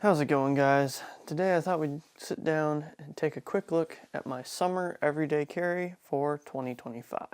How's it going, guys? Today I thought we'd sit down and take a quick look at my summer everyday carry for 2025.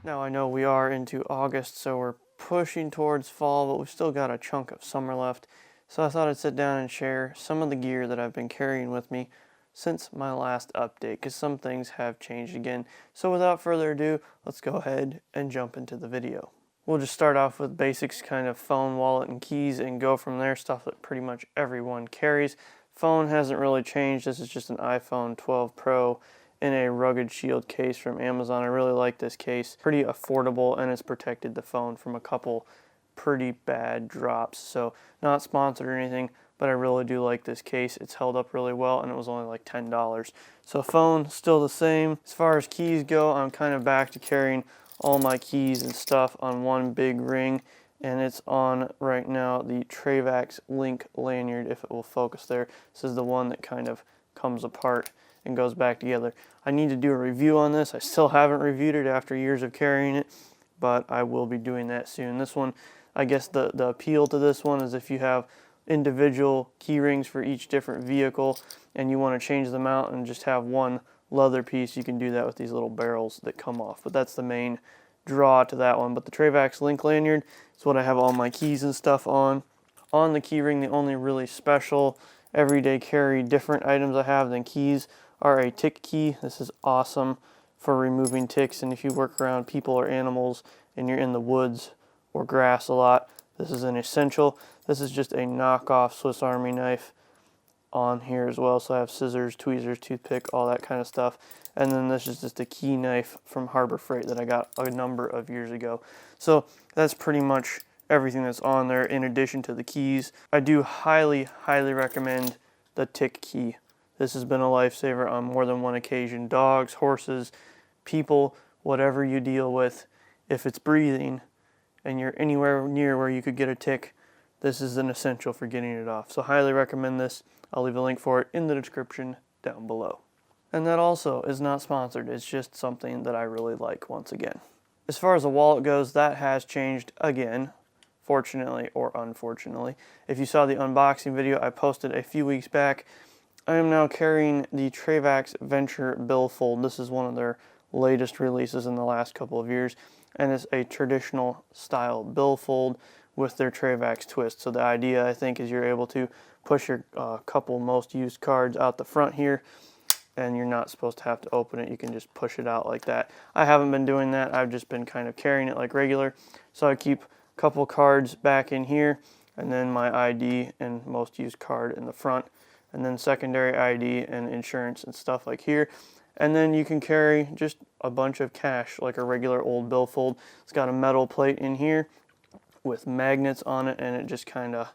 Now I know we are into August, so we're pushing towards fall, but we've still got a chunk of summer left. So I thought I'd sit down and share some of the gear that I've been carrying with me since my last update, because some things have changed again. So without further ado, let's go ahead and jump into the video. We'll just start off with basics, kind of phone, wallet, and keys, and go from there, stuff that pretty much everyone carries. Phone hasn't really changed. This is just an iPhone 12 Pro in a rugged shield case from Amazon. I really like this case. Pretty affordable, and it's protected the phone from a couple pretty bad drops. So not sponsored or anything, but I really do like this case. It's held up really well, and it was only like $10. So phone, still the same. As far as keys go, I'm kind of back to carrying all my keys and stuff on one big ring, and it's on right now the Trayvax link lanyard, if it will focus there. This is the one that kind of comes apart and goes back together. I need to do a review on this. I still haven't reviewed it after years of carrying it, but I will be doing that soon. This one, I guess the appeal to this one is if you have individual key rings for each different vehicle and you want to change them out and just have one leather piece, you can do that with these little barrels that come off. But that's the main draw to that one. But the Trayvax link lanyard is what I have all my keys and stuff on. On the key ring, the only really special everyday carry different items I have than keys are a tick key. This is awesome for removing ticks, and if you work around people or animals and you're in the woods or grass a lot, this is an essential. This is just a knockoff Swiss Army knife on here as well. So I have scissors, tweezers, toothpick, all that kind of stuff. And then this is just a key knife from Harbor Freight that I got a number of years ago. So that's pretty much everything that's on there in addition to the keys. I do highly, highly recommend the tick key. This has been a lifesaver on more than one occasion. Dogs, horses, people, whatever you deal with, if it's breathing and you're anywhere near where you could get a tick, this is an essential for getting it off. So highly recommend this. I'll leave a link for it in the description down below. And that also is not sponsored. It's just something that I really like once again. As far as the wallet goes, that has changed again, fortunately or unfortunately. If you saw the unboxing video I posted a few weeks back, I am now carrying the Trayvax Venture Billfold. This is one of their latest releases in the last couple of years, and it's a traditional style billfold with their Trayvax twist. So the idea, I think, is you're able to push your couple most used cards out the front here, and you're not supposed to have to open it. You can just push it out like that. I haven't been doing that. I've just been kind of carrying it like regular. So I keep a couple cards back in here, and then my ID and most used card in the front, and then secondary ID and insurance and stuff like here. And then you can carry just a bunch of cash like a regular old billfold. It's got a metal plate in here with magnets on it, and it just kind of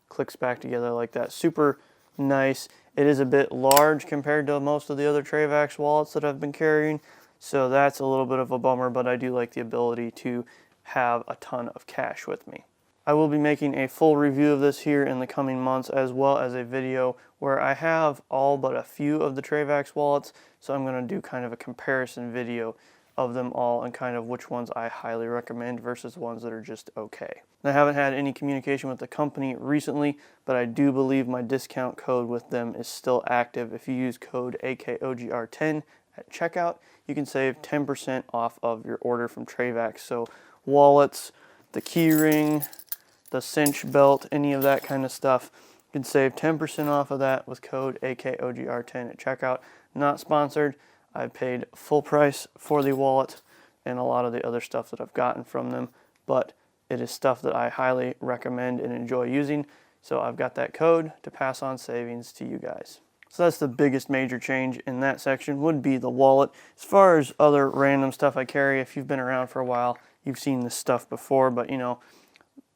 clicks back together like that. Super nice. It is a bit large compared to most of the other Trayvax wallets that I've been carrying, so that's a little bit of a bummer, but I do like the ability to have a ton of cash with me. I will be making a full review of this here in the coming months, as well as a video where I have all but a few of the Trayvax wallets, so I'm going to do kind of a comparison video of them all and kind of which ones I highly recommend versus ones that are just okay. I haven't had any communication with the company recently, but I do believe my discount code with them is still active. If you use code AKOGR10 at checkout, you can save 10% off of your order from Trayvax. So wallets, the key ring, the cinch belt, any of that kind of stuff, you can save 10% off of that with code AKOGR10 at checkout. Not sponsored. I paid full price for the wallet and a lot of the other stuff that I've gotten from them, but it is stuff that I highly recommend and enjoy using, so I've got that code to pass on savings to you guys. So that's the biggest major change in that section, would be the wallet. As far as other random stuff I carry, if you've been around for a while, you've seen this stuff before, but you know,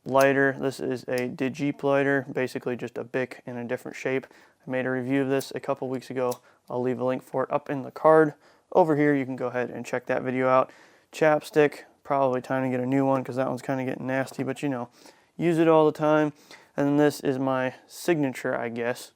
lighter. This is a Digip lighter, basically just a Bic in a different shape. I made a review of this a couple weeks ago. I'll leave a link for it up in the card over here. You can go ahead and check that video out. Chapstick, probably time to get a new one because that one's kind of getting nasty, but you know, use it all the time. And then this is my signature, I guess.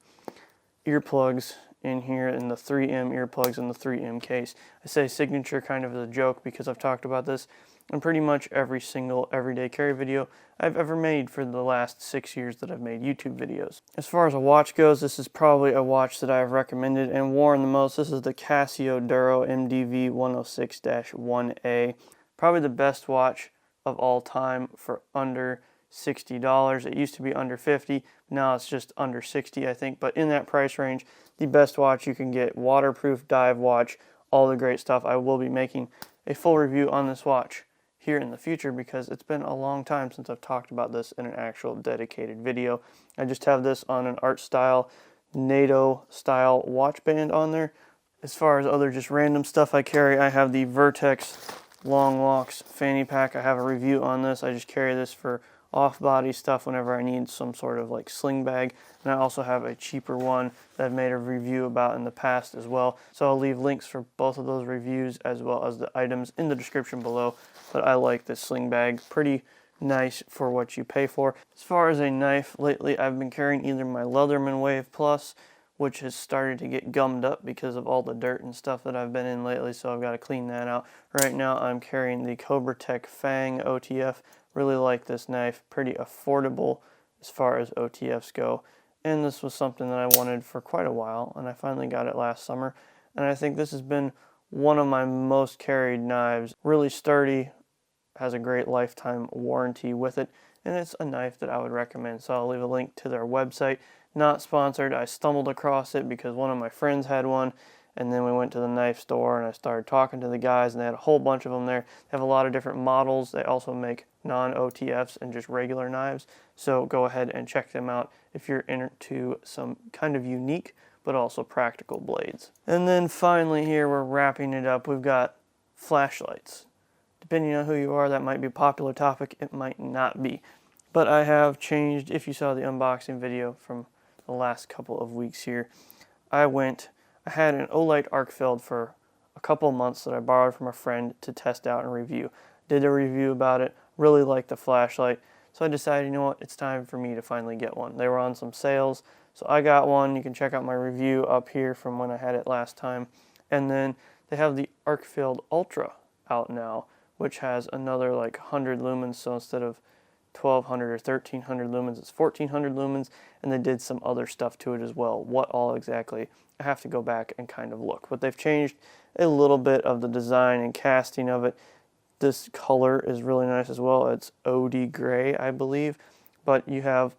earplugs in here, and the 3M earplugs in the 3M case. I say signature kind of as a joke because I've talked about this in pretty much every single everyday carry video I've ever made for the last 6 years that I've made YouTube videos. As far as a watch goes, this is probably a watch that I've recommended and worn the most. This is the Casio Duro MDV 106-1A. Probably the best watch of all time for under $60. It used to be under $50, now it's just under $60, I think, but in that price range, the best watch you can get. Waterproof dive watch, all the great stuff. I will be making a full review on this watch here in the future because it's been a long time since I've talked about this in an actual dedicated video. I just have this on an art style, NATO style watch band on there. As far as other just random stuff I carry, I have the Vertex Long Locks fanny pack. I have a review on this. I just carry this for off-body stuff whenever I need some sort of like sling bag. And I also have a cheaper one that I've made a review about in the past as well. So I'll leave links for both of those reviews as well as the items in the description below. But I like this sling bag. Pretty nice for what you pay for. As far as a knife, lately I've been carrying either my Leatherman Wave Plus, which has started to get gummed up because of all the dirt and stuff that I've been in lately, so I've got to clean that out. Right now I'm carrying the Cobra Tech Fang OTF. Really like this knife, pretty affordable as far as OTFs go. And this was something that I wanted for quite a while, and I finally got it last summer. And I think this has been one of my most carried knives. Really sturdy, has a great lifetime warranty with it, and it's a knife that I would recommend. So I'll leave a link to their website. Not sponsored, I stumbled across it because one of my friends had one, and then we went to the knife store and I started talking to the guys, and they had a whole bunch of them there. They have a lot of different models. They also make non-OTFs and just regular knives, so go ahead and check them out if you're into some kind of unique but also practical blades. And then finally here, we're wrapping it up. We've got flashlights. Depending on who you are, that might be a popular topic, it might not be. But I have changed, if you saw the unboxing video from the last couple of weeks here, I had an Olight arc filled for a couple of months that I borrowed from a friend to test out and review. Did a review about it, really liked the flashlight, so I decided, you know what, it's time for me to finally get one. They were on some sales, so I got one. You can check out my review up here from when I had it last time. And then they have the arc filled Ultra out now, which has another like 100 lumens, so instead of 1200 or 1300 lumens, it's 1400 lumens, and they did some other stuff to it as well. What all exactly, I have to go back and kind of look. But they've changed a little bit of the design and casting of it. This color is really nice as well. It's OD gray, I believe. But you have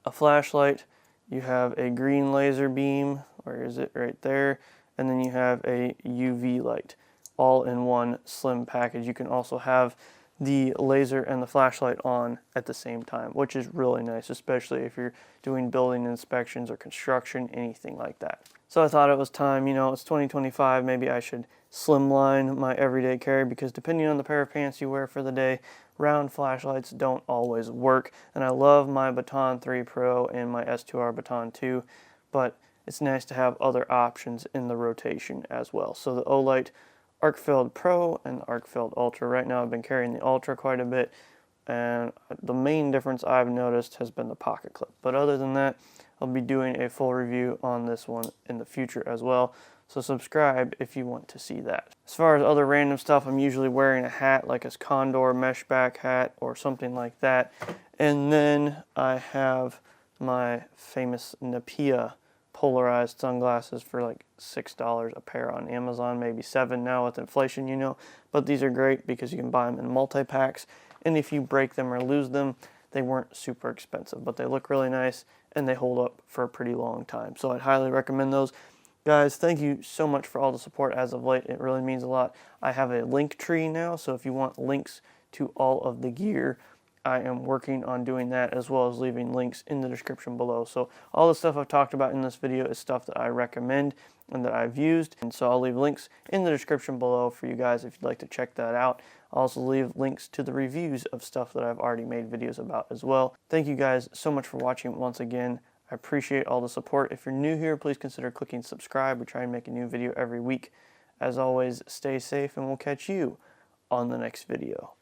a flashlight, you have a green laser beam, where is it, right there, and then you have a UV light, all in one slim package. You can also have the laser and the flashlight on at the same time, which is really nice, especially if you're doing building inspections or construction, anything like that. So I thought it was time, you know, it's 2025, maybe I should slimline my everyday carry, because depending on the pair of pants you wear for the day, round flashlights don't always work. And I love my Baton 3 Pro and my S2R Baton 2, but it's nice to have other options in the rotation as well. So the Olight Arc Filled Pro and the Arc Filled Ultra. Right now I've been carrying the Ultra quite a bit, and the main difference I've noticed has been the pocket clip. But other than that, I'll be doing a full review on this one in the future as well. So subscribe if you want to see that. As far as other random stuff, I'm usually wearing a hat like a Condor mesh back hat or something like that. And then I have my famous Napia polarized sunglasses for like $6 a pair on Amazon, maybe $7 now with inflation, you know. But these are great because you can buy them in multi-packs, and if you break them or lose them, they weren't super expensive, but they look really nice and they hold up for a pretty long time. So I'd highly recommend those. Guys, thank you so much for all the support as of late. It really means a lot. I have a link tree now, so if you want links to all of the gear, I am working on doing that, as well as leaving links in the description below. So all the stuff I've talked about in this video is stuff that I recommend and that I've used. And so I'll leave links in the description below for you guys if you'd like to check that out. I'll also leave links to the reviews of stuff that I've already made videos about as well. Thank you guys so much for watching once again. I appreciate all the support. If you're new here, please consider clicking subscribe. We try and make a new video every week. As always, stay safe, and we'll catch you on the next video.